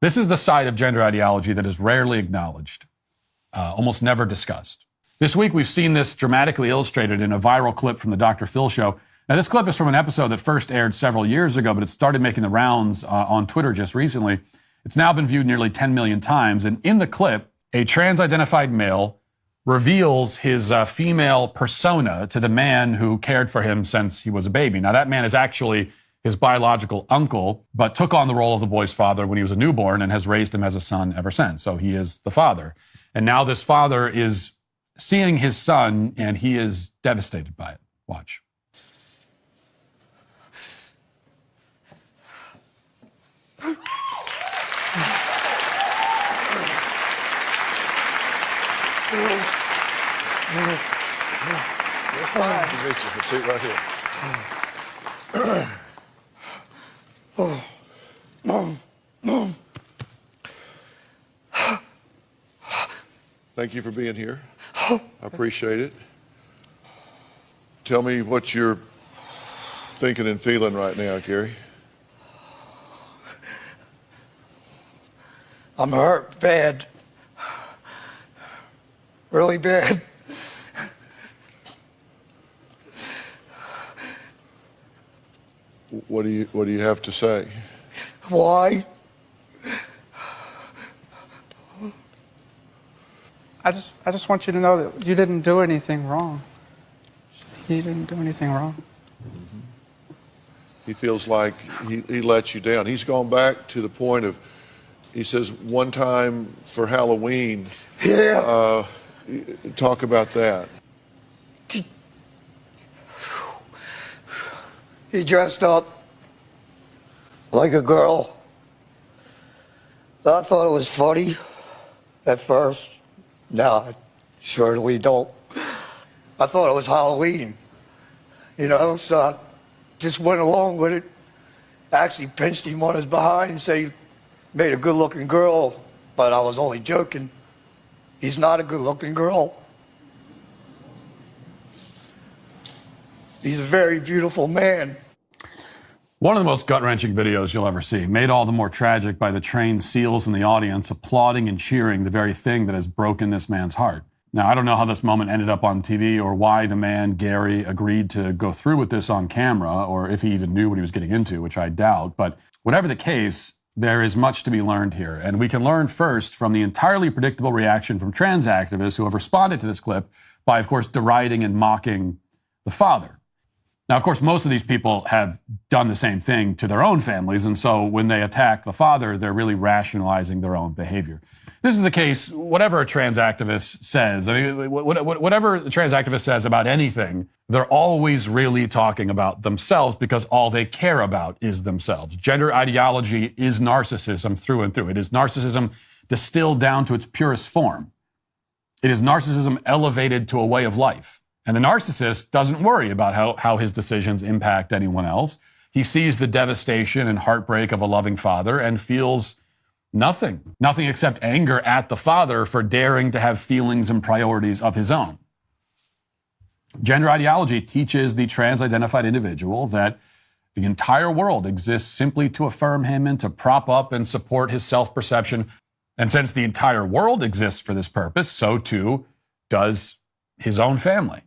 This is the side of gender ideology that is rarely acknowledged, almost never discussed. This week, we've seen this dramatically illustrated in a viral clip from the Dr. Phil show. Now, this clip is from an episode that first aired several years ago, but it started making the rounds on Twitter just recently. It's now been viewed nearly 10 million times. And in the clip, a trans-identified male reveals his female persona to the man who cared for him since he was a baby. Now, that man is actually his biological uncle, but took on the role of the boy's father when he was a newborn and has raised him as a son ever since. So he is the father. And now this father is seeing his son, and he is devastated by it. Watch. Sit right here. Thank you for being here. I appreciate it. Tell me what you're thinking and feeling right now, Gary. I'm hurt bad. Really bad. What do you have to say? Why? I just want you to know that you didn't do anything wrong. He didn't do anything wrong. Mm-hmm. He feels like he let you down. He's gone back to the point of, he says, one time for Halloween. Yeah. Talk about that. He dressed up like a girl. I thought it was funny at first. No, I surely don't. I thought it was Halloween, so I just went along with it. Actually pinched him on his behind and said he made a good-looking girl, but I was only joking. He's not a good-looking girl. He's a very beautiful man. One of the most gut-wrenching videos you'll ever see, made all the more tragic by the trained SEALs in the audience applauding and cheering the very thing that has broken this man's heart. Now, I don't know how this moment ended up on TV or why the man, Gary, agreed to go through with this on camera, or if he even knew what he was getting into, which I doubt. But whatever the case, there is much to be learned here. And we can learn first from the entirely predictable reaction from trans activists who have responded to this clip by, of course, deriding and mocking the father. Now, of course, most of these people have done the same thing to their own families, and so when they attack the father, they're really rationalizing their own behavior. This is the case, whatever a trans activist says, whatever the trans activist says about anything, they're always really talking about themselves because all they care about is themselves. Gender ideology is narcissism through and through. It is narcissism distilled down to its purest form. It is narcissism elevated to a way of life. And the narcissist doesn't worry about how his decisions impact anyone else. He sees the devastation and heartbreak of a loving father and feels nothing except anger at the father for daring to have feelings and priorities of his own. Gender ideology teaches the trans-identified individual that the entire world exists simply to affirm him and to prop up and support his self-perception. And since the entire world exists for this purpose, so too does his own family.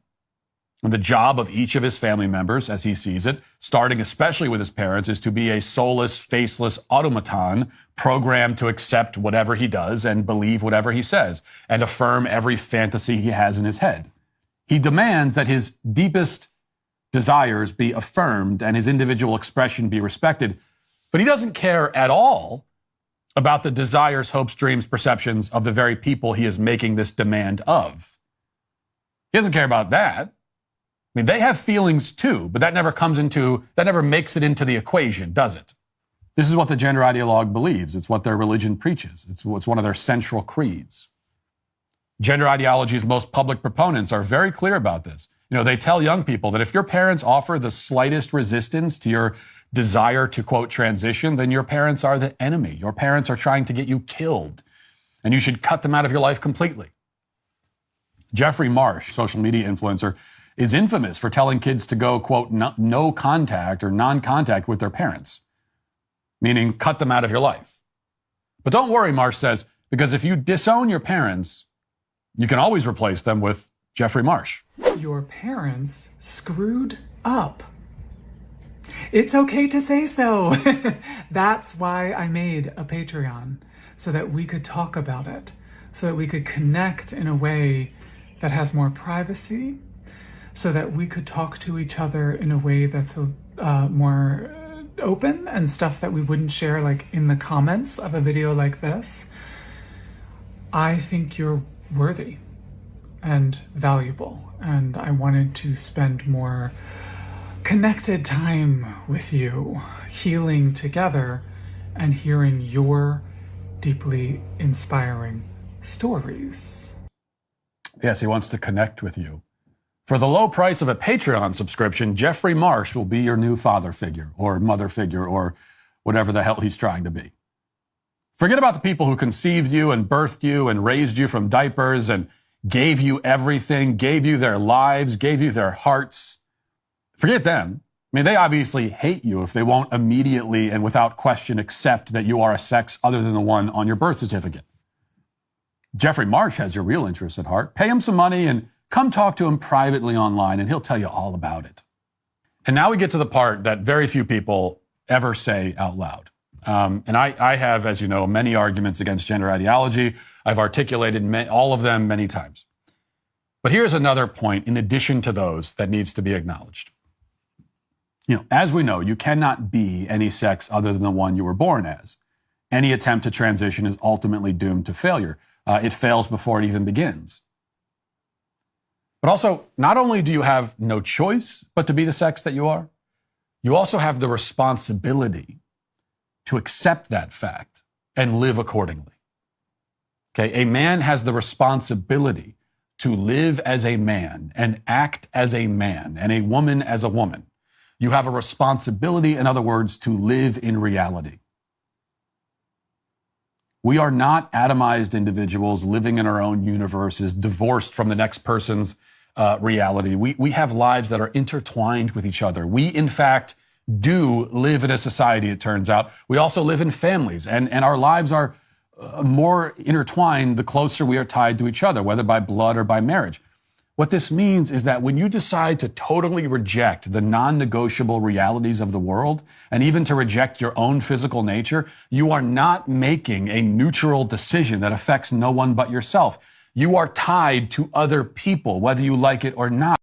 And the job of each of his family members, as he sees it, starting especially with his parents, is to be a soulless, faceless automaton programmed to accept whatever he does and believe whatever he says and affirm every fantasy he has in his head. He demands that his deepest desires be affirmed and his individual expression be respected, but he doesn't care at all about the desires, hopes, dreams, perceptions of the very people he is making this demand of. He doesn't care about that. I mean, they have feelings too, but that never makes it into the equation, does it? This is what the gender ideologue believes. It's what their religion preaches. It's one of their central creeds. Gender ideology's most public proponents are very clear about this. They tell young people that if your parents offer the slightest resistance to your desire to, quote, transition, then your parents are the enemy. Your parents are trying to get you killed, and you should cut them out of your life completely. Jeffrey Marsh, social media influencer, is infamous for telling kids to go, quote, no contact or non-contact with their parents, meaning cut them out of your life. But don't worry, Marsh says, because if you disown your parents, you can always replace them with Jeffrey Marsh. Your parents screwed up. It's okay to say so. That's why I made a Patreon, so that we could talk about it, so that we could connect in a way that has more privacy, so that we could talk to each other in a way that's more open and stuff that we wouldn't share like in the comments of a video like this. I think you're worthy and valuable, and I wanted to spend more connected time with you, healing together and hearing your deeply inspiring stories. Yes, he wants to connect with you. For the low price of a Patreon subscription, Jeffrey Marsh will be your new father figure or mother figure or whatever the hell he's trying to be. Forget about the people who conceived you and birthed you and raised you from diapers and gave you everything, gave you their lives, gave you their hearts. Forget them. I mean, they obviously hate you if they won't immediately and without question accept that you are a sex other than the one on your birth certificate. Jeffrey Marsh has your real interests at heart. Pay him some money and come talk to him privately online, and he'll tell you all about it. And now we get to the part that very few people ever say out loud. And I have, as you know, many arguments against gender ideology. I've articulated all of them many times. But here's another point in addition to those that needs to be acknowledged. You know, as we know, you cannot be any sex other than the one you were born as. Any attempt to transition is ultimately doomed to failure. It fails before it even begins. But also, not only do you have no choice but to be the sex that you are, you also have the responsibility to accept that fact and live accordingly. Okay, a man has the responsibility to live as a man and act as a man, and a woman as a woman. You have a responsibility, in other words, to live in reality. We are not atomized individuals living in our own universes, divorced from the next person's reality. We have lives that are intertwined with each other. We, in fact, do live in a society, it turns out. We also live in families, and our lives are more intertwined the closer we are tied to each other, whether by blood or by marriage. What this means is that when you decide to totally reject the non-negotiable realities of the world, and even to reject your own physical nature, you are not making a neutral decision that affects no one but yourself. You are tied to other people, whether you like it or not.